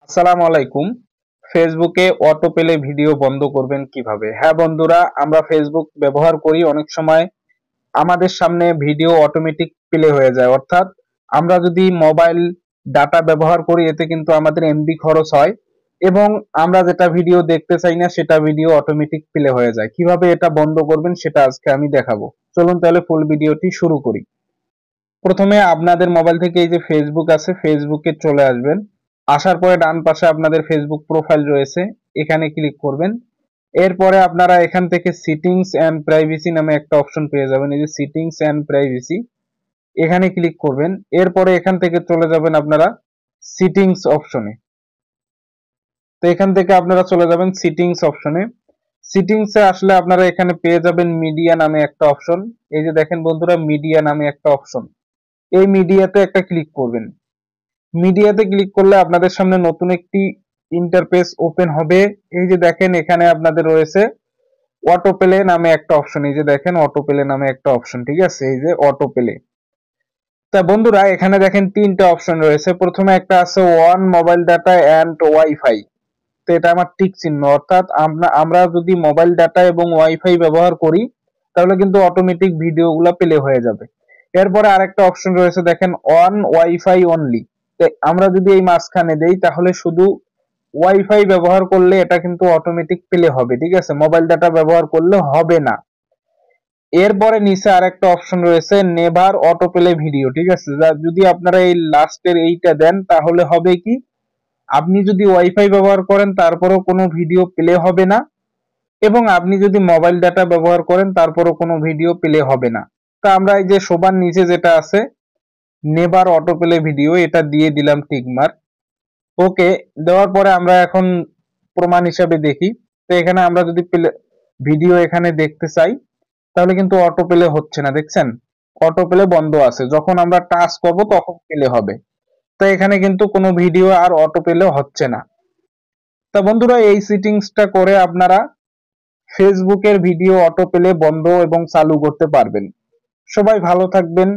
আসসালামু আলাইকুম। ফেসবুকে অটো পেলে ভিডিও বন্ধ করবেন কিভাবে? হ্যাঁ বন্ধুরা, আমরা ফেসবুক ব্যবহার করি, অনেক সময় আমাদের সামনে ভিডিও অটোমেটিক প্লে হয়ে যায়। অর্থাৎ আমরা যদি মোবাইল ডাটা ব্যবহার করি এতে কিন্তু আমাদের এমবি খরচ হয় এবং আমরা যেটা ভিডিও দেখতে চাই না সেটা ভিডিও অটোমেটিক প্লে হয়ে যায়। কিভাবে এটা বন্ধ করবেন সেটা আজকে আমি দেখাবো। চলুন তাহলে ফুল ভিডিওটি শুরু করি। প্রথমে আপনাদের মোবাইল থেকে এই যে ফেসবুক আছে, ফেসবুকে চলে আসবেন। আসার পরে ডান পাশে আপনাদের ফেসবুক প্রোফাইল রয়েছে, এখানে ক্লিক করবেন। এরপরে আপনারা এখান থেকে সিটিংস এন্ড প্রাইভেসি নামে একটা অপশন পেয়ে যাবেন। এই যে সিটিংস এন্ড প্রাইভেসি, এখানে ক্লিক করবেন। এরপরে এখান থেকে চলে যাবেন আপনারা সিটিংস অপশনে। তো এখান থেকে আপনারা চলে যাবেন সিটিংস অপশনে। সিটিংসে আসলে আপনারা এখানে পেয়ে যাবেন মিডিয়া নামে একটা অপশন। এই যে দেখেন বন্ধুরা, মিডিয়া নামে একটা অপশন, এই মিডিয়াতে একটা ক্লিক করবেন। মিডিয়াতে ক্লিক করলে আপনাদের সামনে নতুন একটি ইন্টারফেস ওপেন হবে। এই যে দেখেন এখানে আপনাদের রয়েছে অটো প্লে নামে একটা অপশন। এই যে দেখেন অটো প্লে নামে একটা অপশন, ঠিক আছে, এই যে অটো প্লে। তা বন্ধুরা এখানে দেখেন তিনটা অপশন রয়েছে। প্রথমে একটা আছে one mobile data and wifi. তো এটা আমার টিক চিহ্ন, অর্থাৎ আমরা যদি মোবাইল ডাটা এবং ওয়াইফাই ব্যবহার করি তাহলে কিন্তু অটোমেটিক ভিডিওগুলো প্লে হয়ে যাবে। এরপরে আরেকটা অপশন রয়েছে দেখেন অন ওয়াইফাই অনলি। আমরা যদি এই মাঝখানে দেই তাহলে শুধু ওয়াইফাই ব্যবহার করলে এটা কিন্তু অটোমেটিক প্লে হবে, ঠিক আছে, মোবাইল ডাটা ব্যবহার করলে হবে না। এরপরে নিচে আরেকটা অপশন রয়েছে নেভার অটো প্লে ভিডিও, ঠিক আছে, যদি আপনারা এই লাস্টের এইটা দেন তাহলে হবে কি, আপনি যদি ওয়াইফাই ব্যবহার করেন তারপরেও কোনো ভিডিও প্লে হবে না এবং আপনি যদি মোবাইল ডাটা ব্যবহার করেন তারপরেও কোনো ভিডিও প্লে হবে না। তা আমরা এই যে সবার নিচে যেটা আছে নেভার অটো প্লে ভিডিও, এটা দিয়ে দিলাম টিকমার্ক। ওকে দেওয়ার পরে আমরা এখন প্রমাণ হিসাবে দেখি। তো এখানে আমরা যদি ভিডিও এখানে দেখতে চাই তাহলে কিন্তু অটো প্লে হচ্ছে না, দেখছেন অটো প্লে বন্ধ আছে, যখন আমরা টাচ করব তখন প্লে হবে। তো এখানে কিন্তু কোনো ভিডিও আর অটো প্লে হচ্ছে না। তা বন্ধুরা এই সেটিংসটা করে আপনারা ফেসবুকের ভিডিও অটো প্লে বন্ধ এবং চালু করতে পারবেন। সবাই ভালো থাকবেন।